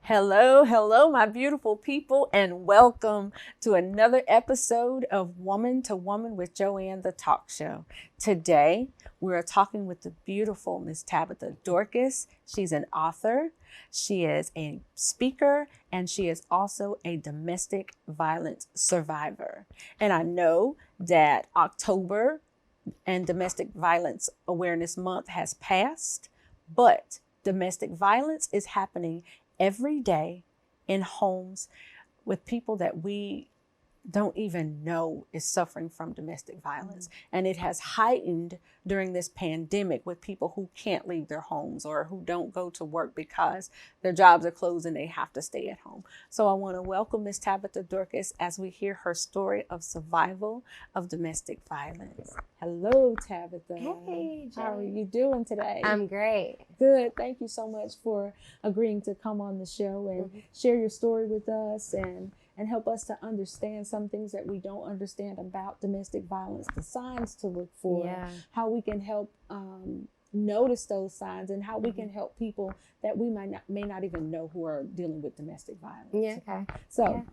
Hello, my beautiful people, and welcome to another episode of Woman to Woman with Joanne, the talk show. Today, we're talking with the beautiful Miss Tabitha Dorcus. She's an author, she is a speaker, and she is also a domestic violence survivor. And I know that October and Domestic Violence Awareness Month has passed, but domestic violence is happening every day in homes with people that we don't even know is suffering from domestic violence. And it has heightened during this pandemic with people who can't leave their homes or who don't go to work because their jobs are closed and they have to stay at home. So I want to welcome Miss Tabitha Dorcus as we hear her story of survival of domestic violence. Hello, Tabitha. Hey, Jay. How are you doing today? I'm great. Good. Thank you so much for agreeing to come on the show and share your story with us and help us to understand some things that we don't understand about domestic violence, the signs to look for, how we can help notice those signs, and how we can help people that we may not even know who are dealing with domestic violence. Yeah. Okay. So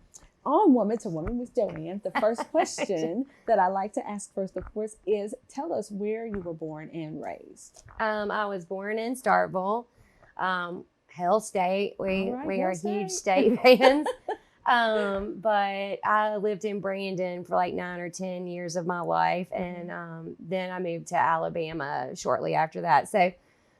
on Woman to Woman with Joanne, the first question that I like to ask first, of course, is tell us where you were born and raised. I was born in Starkville, Hell State. We are huge state fans. But I lived in Brandon for like 9 or 10 years of my life. And then I moved to Alabama shortly after that. So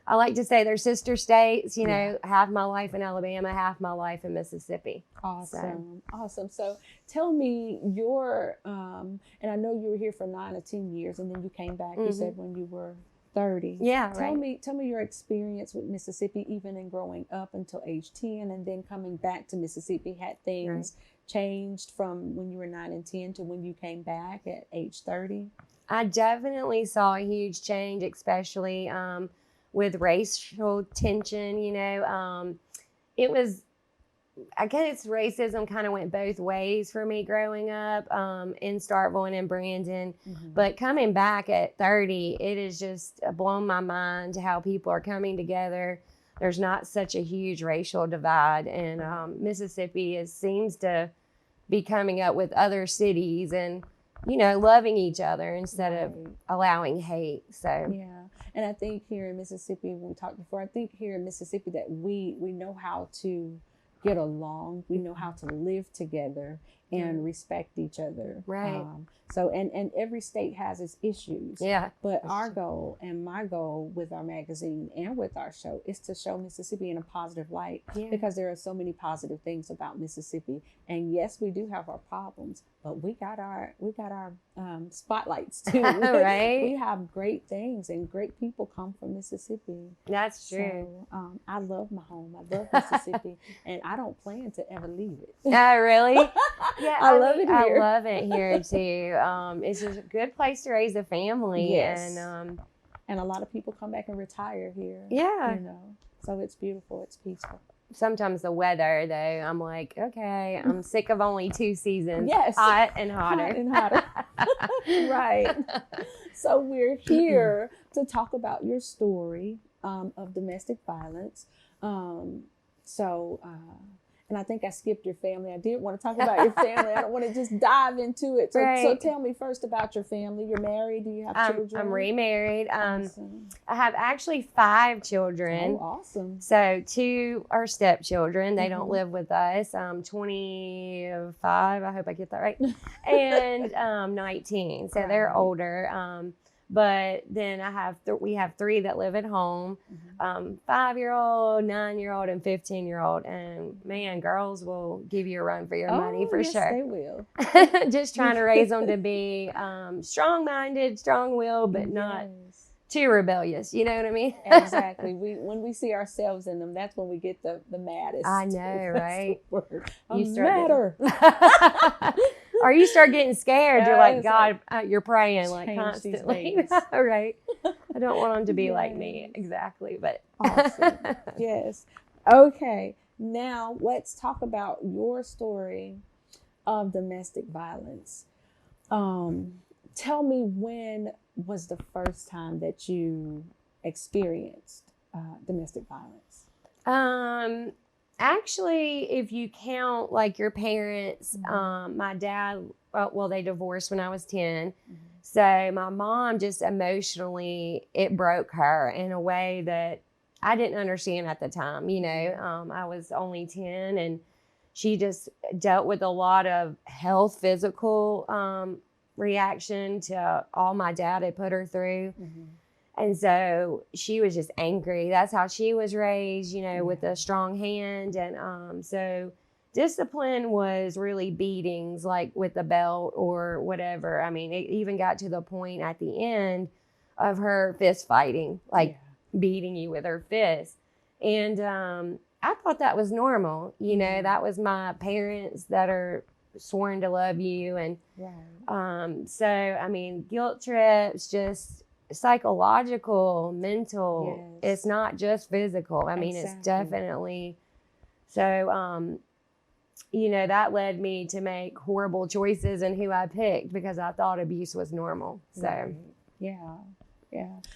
I like to say they're sister states, you know, half my life in Alabama, half my life in Mississippi. Awesome. So tell me your, and I know you were here for 9 or 10 years and then you came back, you said when you were 30. Yeah, tell me your experience with Mississippi, even in growing up until age 10 and then coming back to Mississippi. Had things changed from when you were 9 and 10 to when you came back at age 30? I definitely saw a huge change, especially with racial tension. You know, it was, I guess racism kind of went both ways for me growing up in Starkville and in Brandon. But coming back at 30, it has just blown my mind how people are coming together. There's not such a huge racial divide. And Mississippi seems to be coming up with other cities and, you know, loving each other instead of allowing hate. So and I think here in Mississippi, when we talked before, I think here in Mississippi that we know how to get along. We know how to live together and respect each other. So, and every state has its issues. But our goal and my goal with our magazine and with our show is to show Mississippi in a positive light because there are so many positive things about Mississippi. And yes, we do have our problems, but we got our spotlights too. We have great things and great people come from Mississippi. That's true. So, I love my home. I love Mississippi and I don't plan to ever leave it. Oh, really? Yeah, I love it here. I love it here too. It's a good place to raise a family. And a lot of people come back and retire here. You know, so it's beautiful. It's peaceful. Sometimes the weather, though, I'm like, okay, I'm sick of only 2 seasons. Hot and hotter. Hot and hotter. Right. So we're here to talk about your story of domestic violence. And I think I skipped your family. I did want to talk about your family. I don't want to just dive into it. So tell me first about your family. You're married. Do you have children? I'm remarried. Awesome. I have actually 5 children. Oh, awesome. So 2 are stepchildren. They don't live with us. 25. I hope I get that right. And 19. So they're older. But then we have 3 that live at home, 5-year-old, 9-year-old, and 15-year-old. And man, girls will give you a run for your money for sure. Yes, they will. Just trying to raise them to be strong-minded, strong-willed, but not too rebellious. You know what I mean? Exactly. When we see ourselves in them, that's when we get the maddest. I know, right? You matter. Or you start getting scared. You're like, God, you're praying like constantly. Right. I don't want them to be like me. Exactly. But awesome. Yes. Okay. Now let's talk about your story of domestic violence. Tell me, when was the first time that you experienced domestic violence? Actually, if you count like your parents, my dad, well, they divorced when I was 10. So my mom just emotionally, it broke her in a way that I didn't understand at the time. You know, I was only 10, and she just dealt with a lot of health, physical reaction to all my dad had put her through. And so she was just angry. That's how she was raised, you know, with a strong hand. And so discipline was really beatings, like with the belt or whatever. I mean, it even got to the point at the end of her fist fighting, like beating you with her fist. And I thought that was normal. You know, that was my parents that are sworn to love you. And so, I mean, guilt trips, just psychological, mental. It's not just physical. I mean, it's definitely. So, you know, that led me to make horrible choices in who I picked because I thought abuse was normal. So,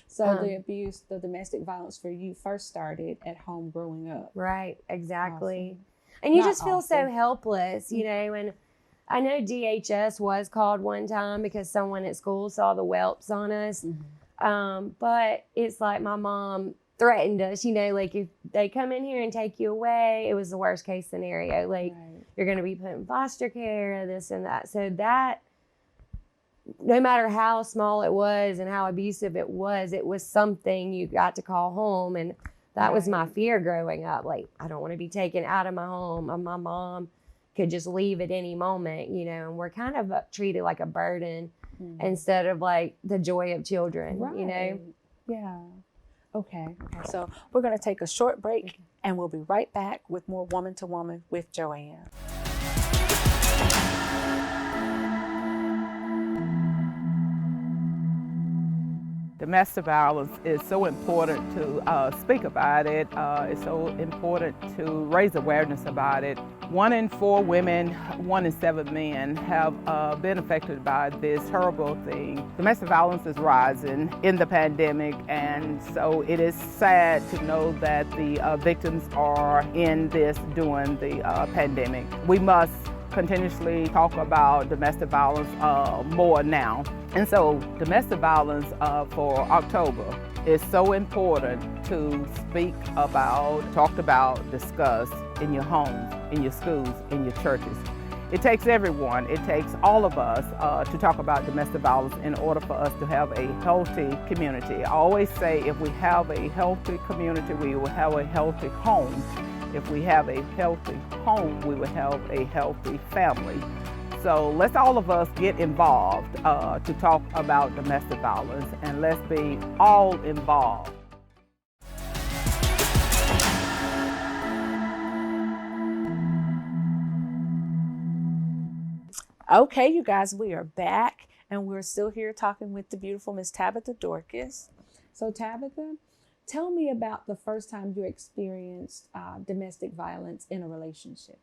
So the abuse, the domestic violence for you first started at home growing up. Right, exactly. Awesome. And you just feel so helpless, you know, and I know DHS was called one time because someone at school saw the whelps on us. But it's like my mom threatened us, you know, like if they come in here and take you away, it was the worst case scenario. Like you're going to be put in foster care, this and that. So that, no matter how small it was and how abusive it was something you got to call home. And that was my fear growing up. Like, I don't want to be taken out of my home. My mom could just leave at any moment, you know, and we're kind of treated like a burden instead of like the joy of children, you know? Yeah. Okay. So we're going to take a short break and we'll be right back with more Woman to Woman with Joanne. Domestic violence is so important to speak about it. It's so important to raise awareness about it. 1 in 4 women, 1 in 7 men have been affected by this horrible thing. Domestic violence is rising in the pandemic, and so it is sad to know that the victims are in this during the pandemic. We must continuously talk about domestic violence more now. And so domestic violence for October is so important to speak about, talk about, discuss in your homes, in your schools, in your churches. It takes everyone, it takes all of us to talk about domestic violence in order for us to have a healthy community. I always say if we have a healthy community, we will have a healthy home. If we have a healthy home, we will have a healthy family. So let's all of us get involved to talk about domestic violence, and let's be all involved. Okay, you guys, we are back and we're still here talking with the beautiful Miss Tabitha Dorcus. So Tabitha, tell me about the first time you experienced domestic violence in a relationship.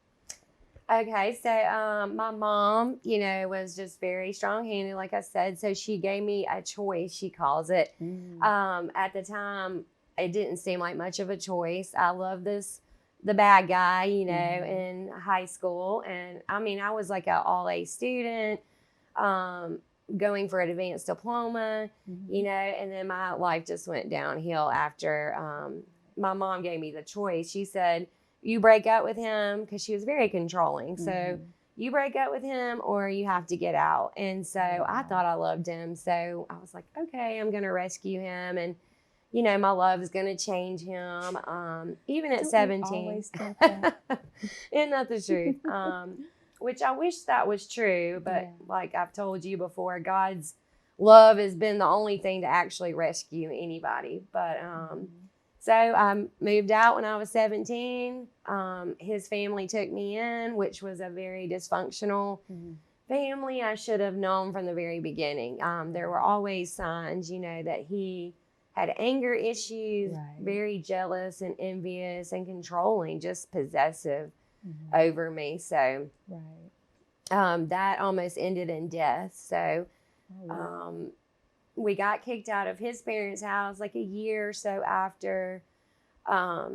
Okay, so my mom, you know, was just very strong-handed, like I said. So she gave me a choice, she calls it. At the time, it didn't seem like much of a choice. I love the bad guy, you know, in high school. And I mean, I was like an all-A student, going for an advanced diploma, you know, and then my life just went downhill after my mom gave me the choice. She said, you break up with him, because she was very controlling. So you break up with him or you have to get out. And so I thought I loved him. So I was like, okay, I'm going to rescue him. And, you know, my love is going to change him. Even at 17. Isn't that the truth? Which I wish that was true. But like I've told you before, God's love has been the only thing to actually rescue anybody. But so I moved out when I was 17. His family took me in, which was a very dysfunctional family. I should have known from the very beginning. There were always signs, you know, that he had anger issues, very jealous and envious and controlling, just possessive over me. So that almost ended in death. So we got kicked out of his parents' house like a year or so after. I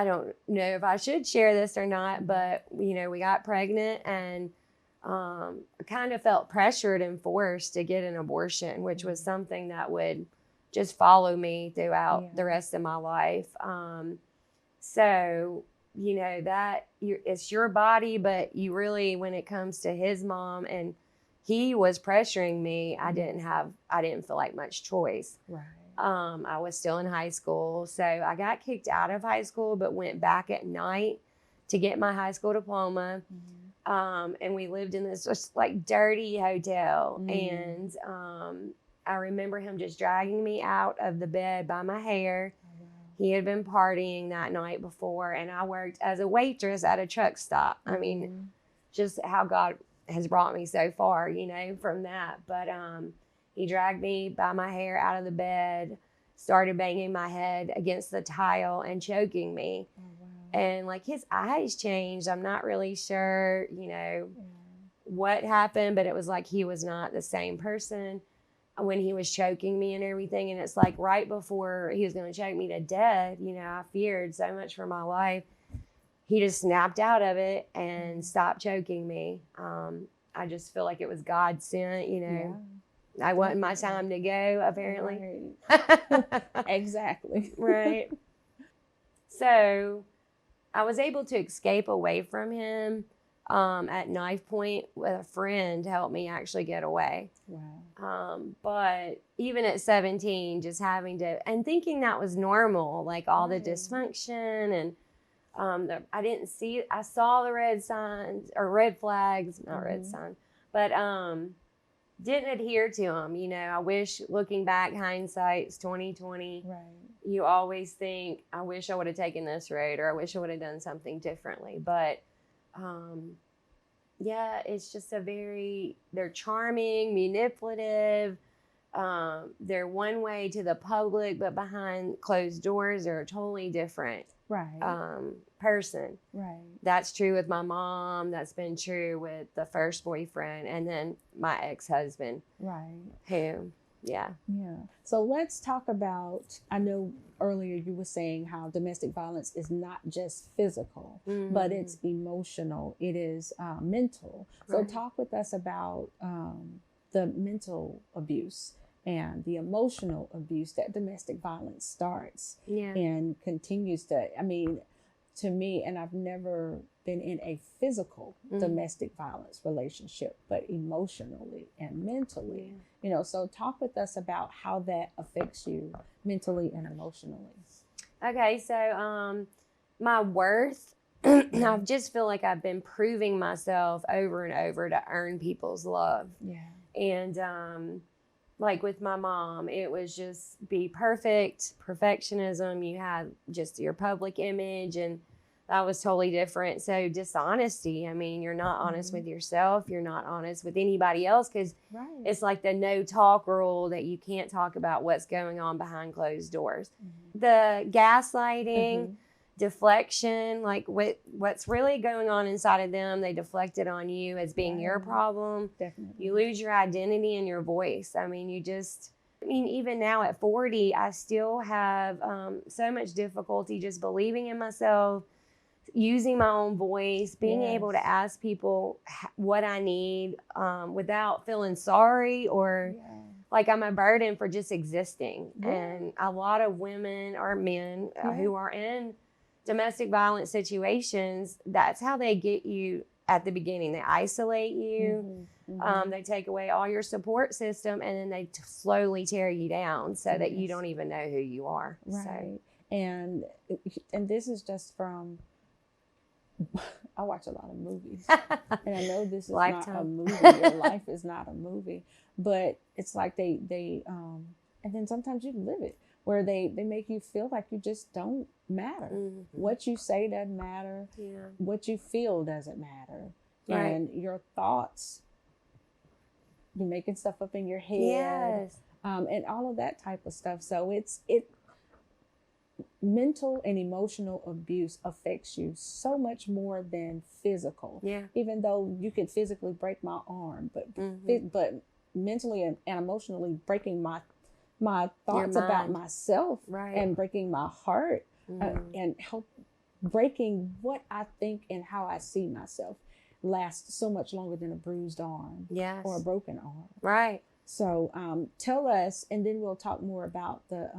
don't know if I should share this or not, but we got pregnant, and I kind of felt pressured and forced to get an abortion, which was something that would just follow me throughout the rest of my life. So, that it's your body, but you really, when it comes to his mom and he was pressuring me, I didn't feel like much choice. Right. I was still in high school. So I got kicked out of high school, but went back at night to get my high school diploma. And we lived in this just like dirty hotel. And I remember him just dragging me out of the bed by my hair. He had been partying that night before, and I worked as a waitress at a truck stop. I mean, just how God has brought me so far, from that. But he dragged me by my hair out of the bed, started banging my head against the tile and choking me. And like his eyes changed. I'm not really sure, what happened, but it was like he was not the same person when he was choking me and everything. And it's like right before he was going to choke me to death, I feared so much for my life. He just snapped out of it and stopped choking me. I just feel like it was God sent, I wasn't my time to go, apparently. Right. Exactly. Right. So I was able to escape away from him at knife point with a friend to help me actually get away. Wow. But even at 17, just having to, and thinking that was normal, like all the dysfunction and I saw the red signs or red flags, not red sign, but didn't adhere to them. I wish, looking back, hindsight's 2020. Right. You always think, I wish I would have taken this road, or I wish I would have done something differently. But it's just they're charming, manipulative. They're one way to the public, but behind closed doors, they're a totally different person. Right. That's true with my mom. That's been true with the first boyfriend, and then my ex-husband. Right. Who, Yeah. So let's talk about, I know earlier you were saying how domestic violence is not just physical, but it's emotional. It is mental. So talk with us about the mental abuse and the emotional abuse that domestic violence starts and continues to me, and I've never been in a physical domestic violence relationship, but emotionally and mentally, so talk with us about how that affects you mentally and emotionally. Okay. So, my worth, I just feel like I've been proving myself over and over to earn people's love. And, like with my mom, it was just be perfect, perfectionism. You had just your public image, and that was totally different. So dishonesty. You're not honest with yourself. You're not honest with anybody else, because it's like the no talk rule that you can't talk about what's going on behind closed doors. The gaslighting, deflection, like what's really going on inside of them, they deflect it on you as being your problem. Definitely. You lose your identity and your voice. Even now at 40, I still have so much difficulty just believing in myself, using my own voice, being able to ask people what I need without feeling sorry or like I'm a burden for just existing. And a lot of women or men who are in domestic violence situations, that's how they get you at the beginning. They isolate you. They take away all your support system, and then they slowly tear you down so that you don't even know who you are. Right. So. And this is just from, I watch a lot of movies, and I know this is Lifetime. not a movie. Your life is not a movie, but it's like they and then sometimes you live it, where they make you feel like you just don't matter. What you say doesn't matter. What you feel doesn't matter. And your thoughts, you're making stuff up in your head. And all of that type of stuff. So mental and emotional abuse affects you so much more than physical. Even though you could physically break my arm, but mentally and emotionally breaking my thoughts Your about mind. myself, Right. and breaking my heart, Mhm. and help breaking what I think and how I see myself lasts so much longer than a bruised arm Yes. or a broken arm. Right. So tell us, and then we'll talk more about the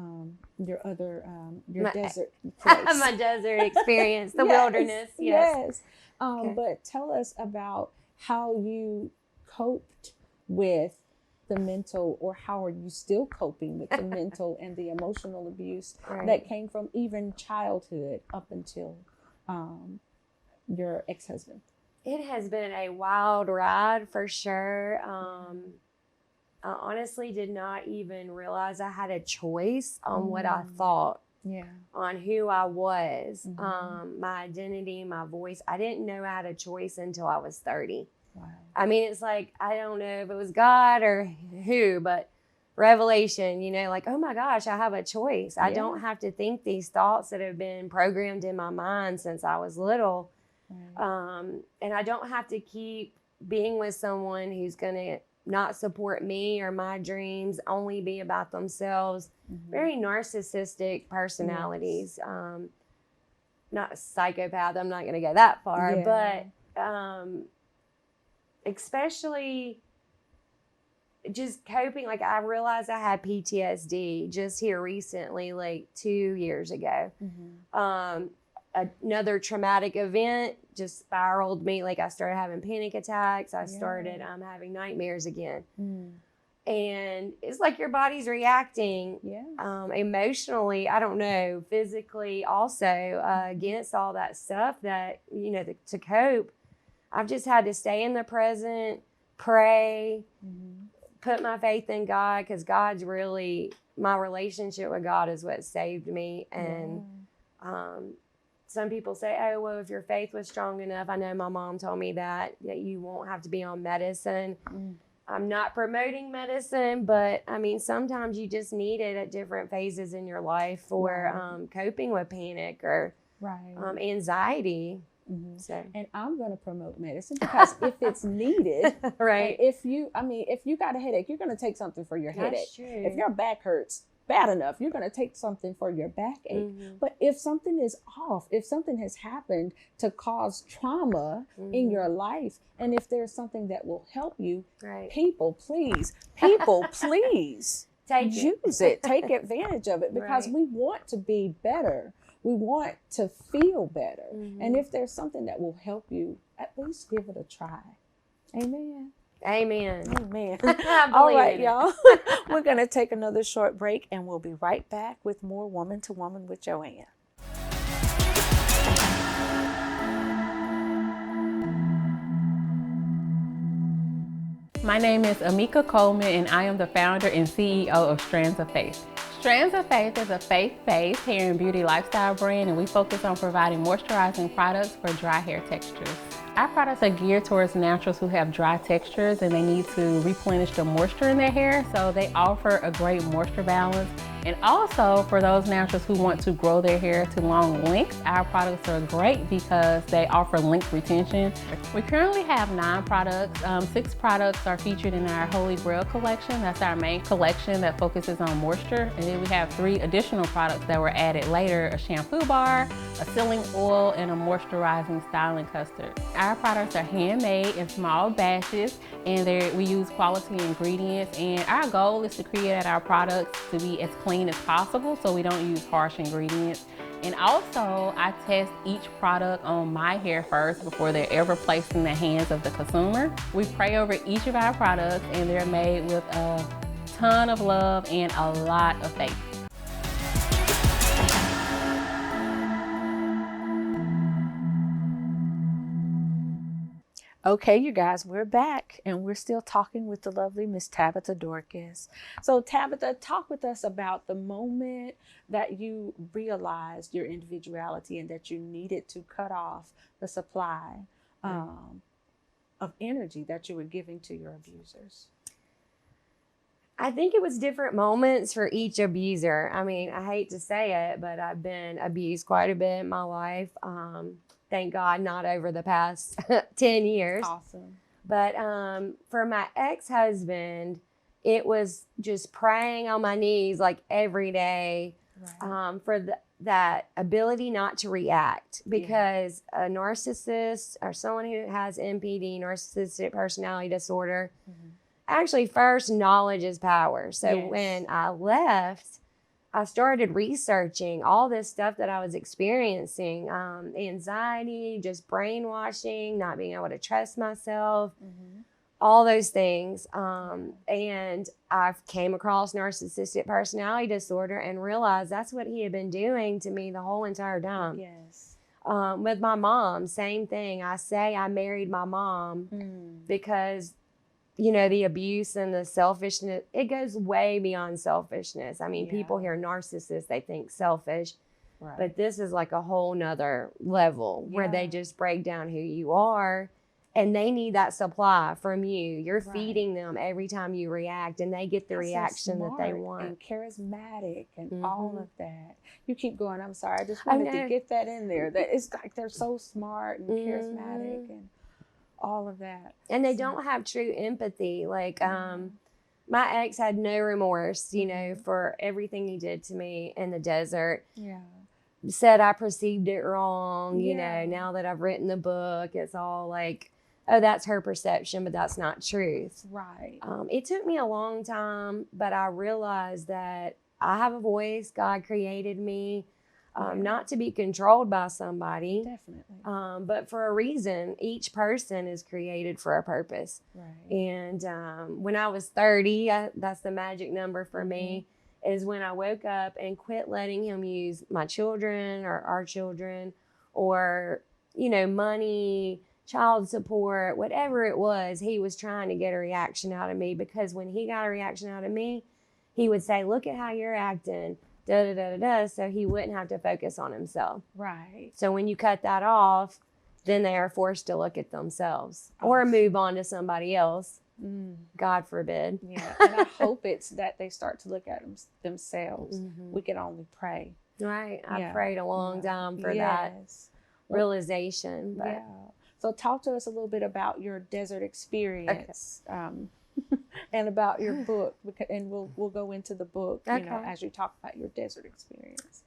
your other your My- desert place. My desert experience, the Yes, wilderness. Yes. Yes. Okay. But tell us about how you coped with the mental, or how are you still coping with the mental and the emotional abuse Right. that came from even childhood up until your ex-husband. It has been a wild ride for sure. I honestly did not even realize I had a choice on what I thought, Yeah. on who I was, Mhm. my identity, my voice. I didn't know I had a choice until I was 30. Wow. I mean, it's like, I don't know if it was God or who, but revelation, like, oh my gosh, I have a choice. I Yeah. don't have to think these thoughts that have been programmed in my mind since I was little. Right. And I don't have to keep being with someone who's going to not support me or my dreams, only be about themselves. Mhm. Very narcissistic personalities. Not a psychopath. I'm not going to go that far, Yeah. but especially just coping. Like, I realized I had PTSD just here recently, like 2 years ago. Mhm. Another traumatic event just spiraled me. Like, I started having panic attacks. I started having nightmares again. Mm. And it's like your body's reacting Yeah. emotionally, I don't know, physically also, against all that stuff that, to cope. I've just had to stay in the present, pray, Mhm. put my faith in God, because God's really, my relationship with God is what saved me. And some people say, oh, well, if your faith was strong enough, I know my mom told me that you won't have to be on medicine. Mm. I'm not promoting medicine, but I mean, sometimes you just need it at different phases in your life for coping with panic or Right. Anxiety. Mhm. So, And I'm going to promote medicine, because if it's needed, right. and if you got a headache, you're going to take something for your headache. That's true. If your back hurts bad enough, you're going to take something for your backache. Mhm. But if something is off, if something has happened to cause trauma in your life, and if there's something that will help you, Right. people, please use it. Take advantage of it, because Right. we want to be better. We want to feel better. Mhm. And if there's something that will help you, at least give it a try. Amen. Amen. Amen. I All believe right, in it. y'all. We're going to take another short break, and we'll be right back with more Woman to Woman with Joanne. My name is Amika Coleman, and I am the founder and CEO of Strands of Faith. Strands of Faith is a faith-based hair and beauty lifestyle brand, and we focus on providing moisturizing products for dry hair textures. Our products are geared towards naturals who have dry textures and they need to replenish the moisture in their hair, so they offer a great moisture balance. And also for those naturals who want to grow their hair to long lengths, our products are great because they offer length retention. We currently have 9 products. 6 products are featured in our Holy Grail collection. That's our main collection that focuses on moisture. And then we have 3 additional products that were added later: a shampoo bar, a sealing oil, and a moisturizing styling custard. Our products are handmade in small batches, and we use quality ingredients. And our goal is to create our products to be as clean as possible, so we don't use harsh ingredients. And also, I test each product on my hair first before they're ever placed in the hands of the consumer. We pray over each of our products, and they're made with a ton of love and a lot of faith. Okay, you guys, we're back, and we're still talking with the lovely Miss Tabitha Dorcus. So Tabitha, talk with us about the moment that you realized your individuality and that you needed to cut off the supply of energy that you were giving to your abusers. I think it was different moments for each abuser. I mean, I hate to say it, but I've been abused quite a bit in my life. Thank God, not over the past 10 years. Awesome. But for my ex-husband, it was just praying on my knees like every day for that ability not to react, because a narcissist or someone who has NPD, narcissistic personality disorder, actually first knowledge is power. So when I left, I started researching all this stuff that I was experiencing, anxiety, just brainwashing, not being able to trust myself, all those things. And I came across narcissistic personality disorder and realized that's what he had been doing to me the whole entire time. Yes. With my mom, same thing. I say I married my mom because, you know, the abuse and the selfishness, it goes way beyond selfishness. I mean, people hear narcissist, they think selfish, but this is like a whole nother level where they just break down who you are, and they need that supply from you. You're feeding them every time you react, and they get the reaction that they want. And charismatic and all of that. You keep going. I'm sorry. I just wanted to get that in there. That it's like they're so smart and charismatic and all of that. And they don't have true empathy. Like, my ex had no remorse, you know, for everything he did to me in the desert. Said I perceived it wrong. You know, now that I've written the book, it's all like, oh, that's her perception, but that's not truth. Right. It took me a long time, but I realized that I have a voice. God created me. Not to be controlled by somebody. Definitely. But for a reason. Each person is created for a purpose. Right. And when I was 30, that's the magic number for me, is when I woke up and quit letting him use my children or our children or, you know, money, child support, whatever it was. He was trying to get a reaction out of me, because when he got a reaction out of me, he would say, look at how you're acting. Da, da, da, da, da, so he wouldn't have to focus on himself. Right. So when you cut that off, then they are forced to look at themselves or move on to somebody else. God forbid. Yeah. And I hope it's that they start to look at themselves. We can only pray. Right. I prayed a long time for that realization. But. So talk to us a little bit about your desert experience. And about your book, and we'll go into the book, you know, as you talk about your desert experience.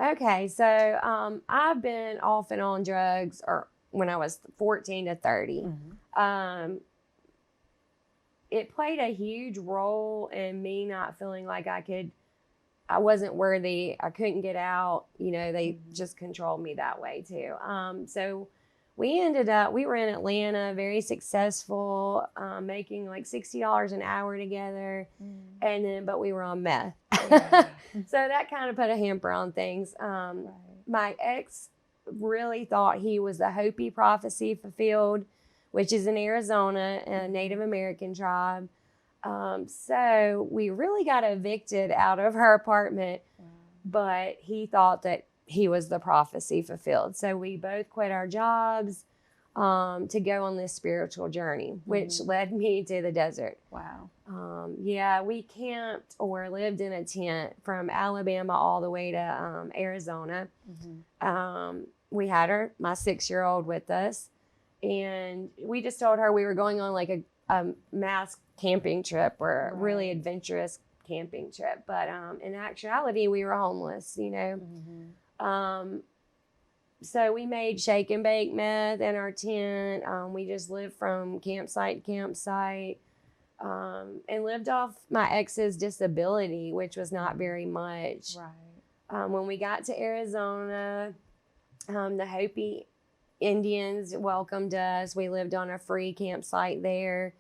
Okay, so I've been off and on drugs, or when I was 14 to 30. It played a huge role in me not feeling like I wasn't worthy. I couldn't get out. You know, they just controlled me that way too. So we were in Atlanta, very successful, making like $60 an hour together. But we were on meth. So that kind of put a hamper on things. My ex really thought he was the Hopi prophecy fulfilled, which is in Arizona, a Native American tribe. So we really got evicted out of her apartment, but he thought that he was the prophecy fulfilled. So we both quit our jobs to go on this spiritual journey, which led me to the desert. Wow. We camped or lived in a tent from Alabama all the way to Arizona. We had my 6-year-old with us, and we just told her we were going on like a mass camping trip, or a really adventurous camping trip. But in actuality, we were homeless, you know. So we made shake and bake meth in our tent. We just lived from campsite to campsite, and lived off my ex's disability, which was not very much. When we got to Arizona, the Hopi Indians welcomed us. We lived on a free campsite there.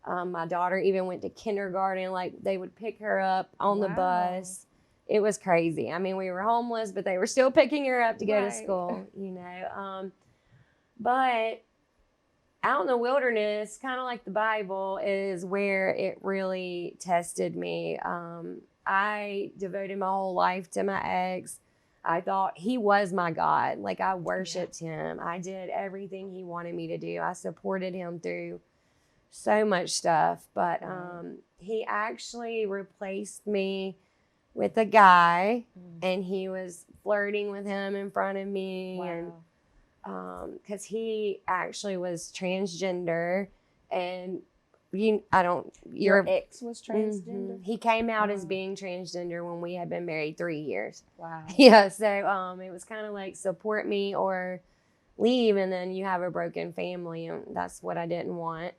My daughter even went to kindergarten. Like, they would pick her up on the bus. It was crazy. I mean, we were homeless, but they were still picking her up to go to school, you know. But out in the wilderness, kind of like the Bible, is where it really tested me. I devoted my whole life to my ex. I thought he was my God. Like, I worshiped him. I did everything he wanted me to do. I supported him through so much stuff. But he actually replaced me with a guy, and he was flirting with him in front of me. And because he actually was transgender, And Your ex was transgender? He came out as being transgender when we had been married 3 years. Wow. Yeah. So it was kind of like support me or leave, and then you have a broken family, and that's what I didn't want.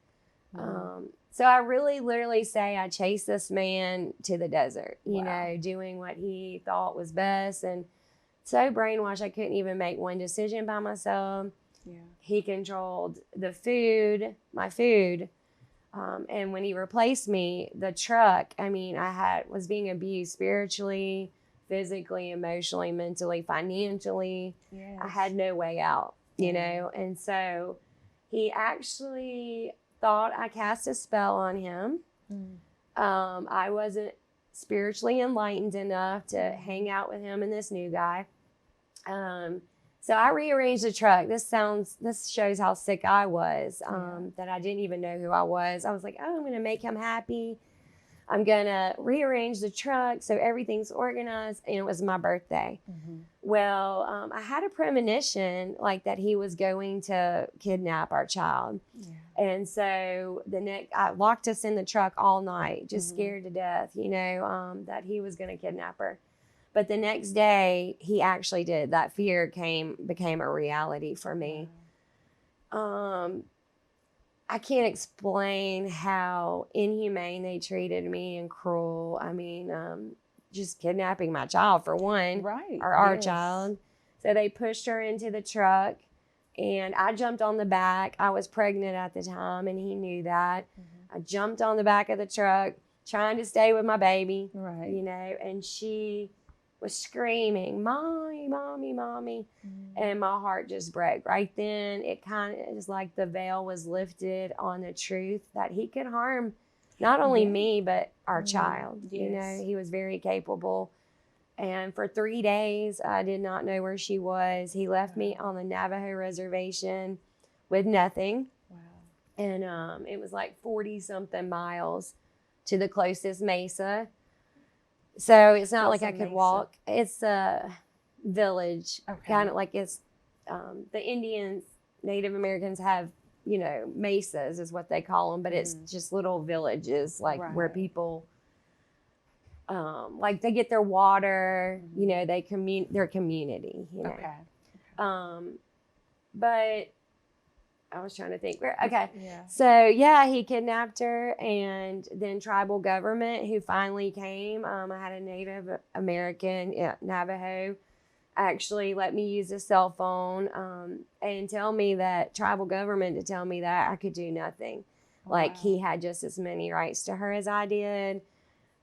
So I really literally say I chased this man to the desert, you know, doing what he thought was best, and so brainwashed I couldn't even make one decision by myself. Yeah. He controlled the food, my food. And when he replaced me, the truck, I mean, was being abused spiritually, physically, emotionally, mentally, financially. Yes. I had no way out, you know? And so he actually thought I cast a spell on him. I wasn't spiritually enlightened enough to hang out with him and this new guy. So I rearranged the truck. This shows how sick I was, that I didn't even know who I was. I was like, oh, I'm going to make him happy. I'm going to rearrange the truck so everything's organized. And it was my birthday. Well, I had a premonition like that he was going to kidnap our child. And so I locked us in the truck all night, just scared to death, you know, that he was going to kidnap her. But the next day, he actually did. That fear became a reality for me. I can't explain how inhumane they treated me and cruel. I mean, just kidnapping my child for one, or our child. So they pushed her into the truck, and I jumped on the back. I was pregnant at the time, and he knew that. I jumped on the back of the truck, trying to stay with my baby, you know, and she was screaming, mommy, mommy, mommy. And my heart just broke. Right then, it kind of is like the veil was lifted on the truth that he could harm not only me, but our child. You know, he was very capable. And for 3 days, I did not know where she was. He left me on the Navajo reservation with nothing. And it was like 40-something miles to the closest mesa. So it's not like I could walk. It's a village, kind of like it's the Indians, Native Americans have, you know, mesas is what they call them, but it's just little villages, like where people, like they get their water, you know, their community, you know. But I was trying to think. So he kidnapped her, and then tribal government who finally came. I had a Native American, Navajo, actually let me use a cell phone and tell me that tribal government to tell me that I could do nothing. Like he had just as many rights to her as I did.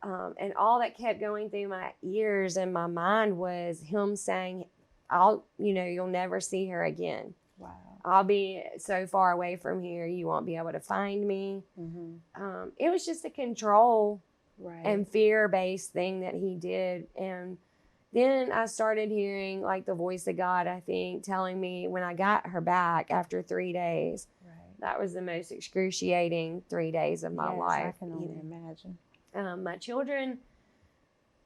And all that kept going through my ears and my mind was him saying, you'll never see her again. I'll be so far away from here, you won't be able to find me. It was just a control and fear-based thing that he did. And then I started hearing like the voice of God, I think, telling me when I got her back after 3 days, that was the most excruciating 3 days of my life. I can only imagine. My children,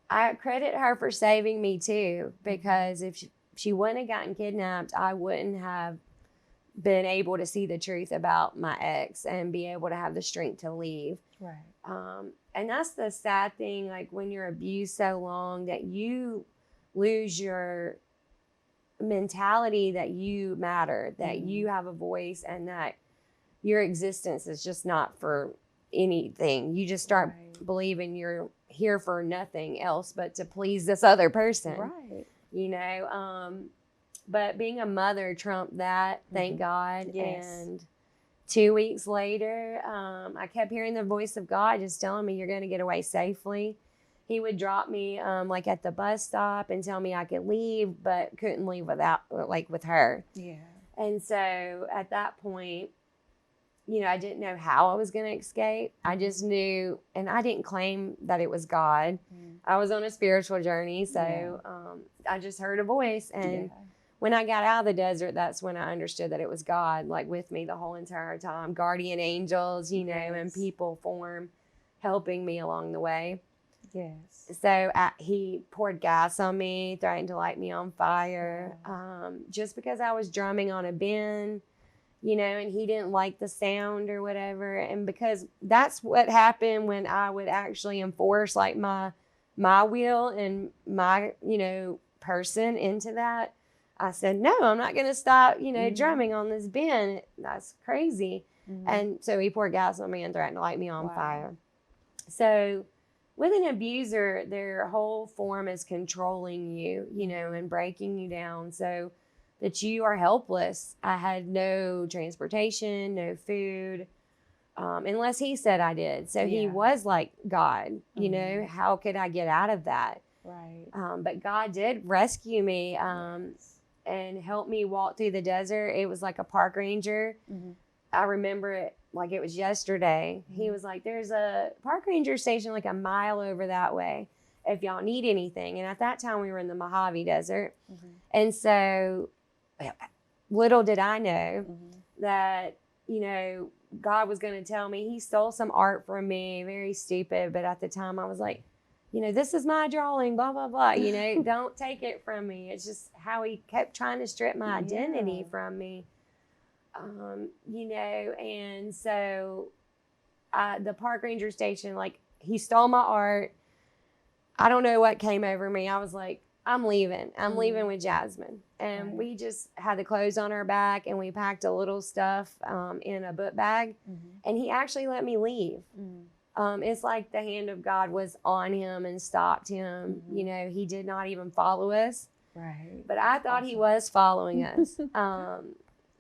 I credit her for saving me too, because if she wouldn't have gotten kidnapped, I wouldn't have been able to see the truth about my ex and be able to have the strength to leave. And that's the sad thing, like when you're abused so long that you lose your mentality that you matter, that you have a voice, and that your existence is just not for anything. You just start believing you're here for nothing else but to please this other person. You know, but being a mother trumped that, thank God. And 2 weeks later, I kept hearing the voice of God just telling me, you're going to get away safely. He would drop me like at the bus stop and tell me I could leave, but couldn't leave with her. And so at that point, you know, I didn't know how I was going to escape. I just knew, and I didn't claim that it was God. I was on a spiritual journey. So I just heard a voice. And when I got out of the desert, that's when I understood that it was God, like with me the whole entire time. Guardian angels, you know, and people form helping me along the way. So he poured gas on me, threatened to light me on fire, just because I was drumming on a bin. you know, and he didn't like the sound or whatever. And because that's what happened when I would actually enforce like my will and my, you know, person into that. I said, no, I'm not going to stop, you know, drumming on this bin. That's crazy. And so he poured gas on me and threatened to light me on fire. So with an abuser, their whole form is controlling you, you know, and breaking you down so that you are helpless. I had no transportation, no food, unless he said I did. So he was like God, you know, how could I get out of that? Right. But God did rescue me and help me walk through the desert. It was like a park ranger. I remember it like it was yesterday. He was like, there's a park ranger station like a mile over that way if y'all need anything. And at that time we were in the Mojave Desert. And so little did I know that, you know, God was going to tell me. He stole some art from me, very stupid. But at the time I was like, you know, this is my drawing, blah, blah, blah. You know, don't take it from me. It's just how he kept trying to strip my identity from me. You know, and so the park ranger station, like he stole my art. I don't know what came over me. I was like, I'm leaving. I'm leaving with Jasmine. And we just had the clothes on our back and we packed a little stuff in a book bag. And he actually let me leave. It's like the hand of God was on him and stopped him. You know, he did not even follow us. Right. But I thought he was following us.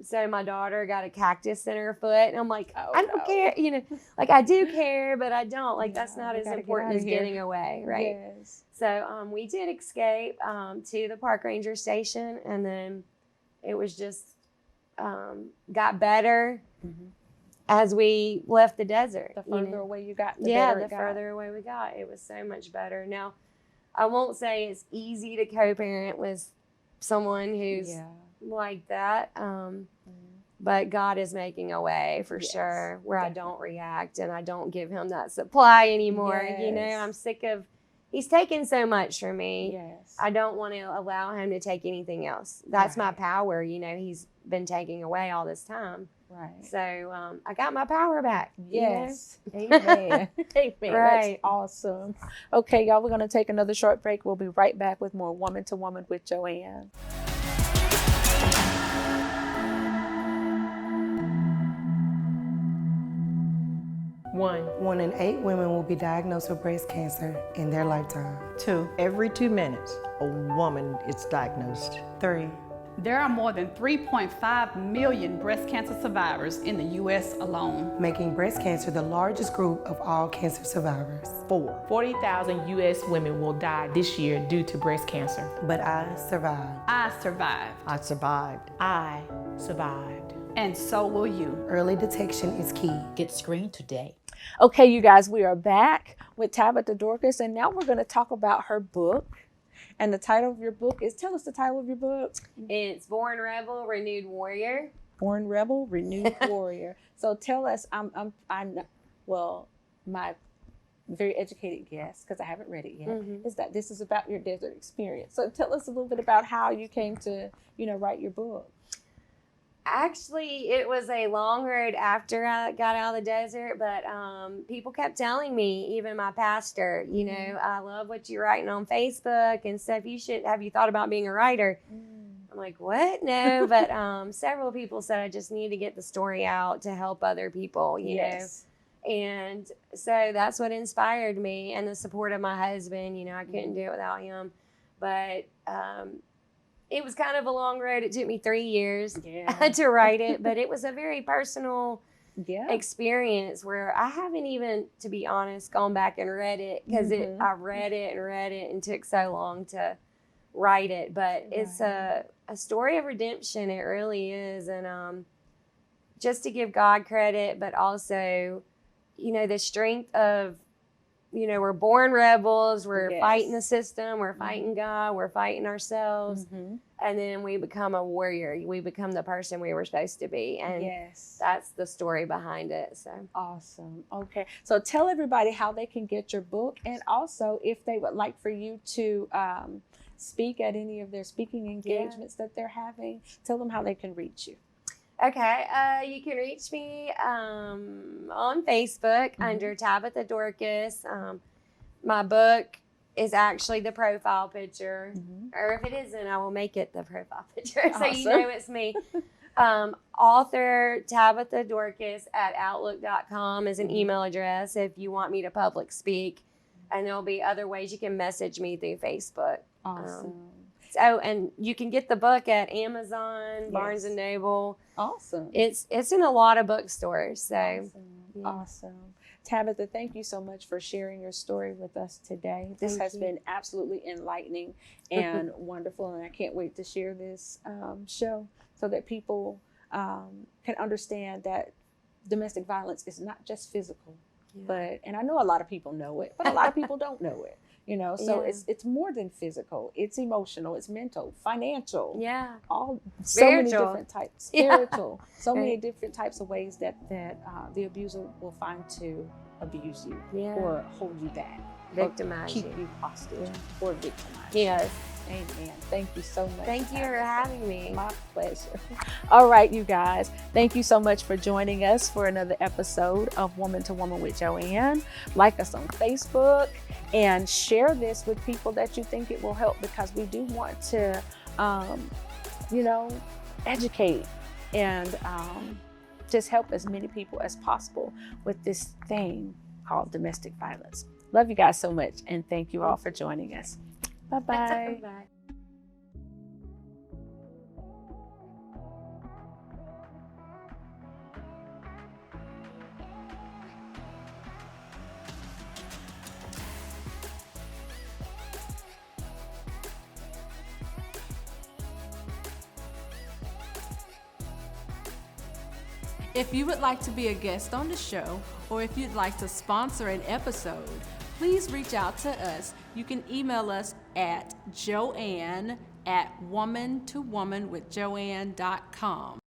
So my daughter got a cactus in her foot. And I'm like, I don't care. You know, like I do care, but I don't. Like that's not as important as getting away. Right. Yes. So we did escape to the park ranger station. And then it was just got better as we left the desert. The further away you got, the further away we got. It was so much better. Now, I won't say it's easy to co-parent with someone who's like that. But God is making a way for sure where I don't react and I don't give him that supply anymore. You know, I'm sick of, he's taken so much from me. Yes. I don't want to allow him to take anything else. That's my power. You know, he's been taking away all this time. Right. So I got my power back. Yes. You know? Amen. Amen. Right. That's awesome. Okay, y'all, we're going to take another short break. We'll be right back with more Woman to Woman with Joanne. One in 8 women will be diagnosed with breast cancer in their lifetime. 2, every 2 minutes, a woman is diagnosed. 3, there are more than 3.5 million breast cancer survivors in the U.S. alone. making breast cancer the largest group of all cancer survivors. 4, 40,000 U.S. women will die this year due to breast cancer. But I survived. I survived. I survived. I survived. And so will you. Early detection is key. Get screened today. Okay, you guys, we are back with Tabitha Dorcus, and now we're going to talk about her book. And the title of your book is, tell us the title of your book. It's Born Rebel, Renewed Warrior. Born Rebel, Renewed Warrior. So tell us, my very educated guess, because I haven't read it yet, is that this is about your desert experience. So tell us a little bit about how you came to, write your book. Actually, it was a long road after I got out of the desert, but people kept telling me, even my pastor, I love what you're writing on Facebook and stuff. Have you thought about being a writer? I'm like, what? No, but several people said I just need to get the story out to help other people, you know. And so that's what inspired me, and the support of my husband. I couldn't do it without him. But it was kind of a long road. It took me 3 years to write it, but it was a very personal experience where I haven't even, to be honest, gone back and read it because I read it and took so long to write it. But it's a story of redemption. It really is. And just to give God credit, but also, the strength of, we're born rebels, we're fighting the system, we're fighting God, we're fighting ourselves. And then we become a warrior. We become the person we were supposed to be. And that's the story behind it. So awesome. Okay. So tell everybody how they can get your book, and also if they would like for you to speak at any of their speaking engagements that they're having, tell them how they can reach you. Okay, you can reach me on Facebook under Tabitha Dorcus. My book is actually the profile picture, or if it isn't, I will make it the profile picture so you know it's me. Author Tabitha Dorcus at outlook.com is an email address if you want me to public speak, and there'll be other ways you can message me through Facebook. Awesome. And you can get the book at Amazon, Barnes and Noble. Awesome. It's in a lot of bookstores. So Awesome. Tabitha, thank you so much for sharing your story with us today. This has been absolutely enlightening and wonderful, and I can't wait to share this show so that people can understand that domestic violence is not just physical, and I know a lot of people know it, but a lot of people don't know it. You know, so it's more than physical. It's emotional. It's mental, financial. Yeah. So Spiritual. many different types. Spiritual. So many different types of ways that the abuser will find to abuse you or hold you back, Victimize keep you. you hostage or victimize. Yes. Amen. Thank you so much. Thank you for having me. My pleasure. All right, you guys. Thank you so much for joining us for another episode of Woman to Woman with Joanne. Like us on Facebook and share this with people that you think it will help, because we do want to, educate and just help as many people as possible with this thing called domestic violence. Love you guys so much, and thank you all for joining us. Bye-bye. Bye. If you would like to be a guest on the show, or if you'd like to sponsor an episode, please reach out to us. You can email us at joanne@womantowomanwithjoanne.com.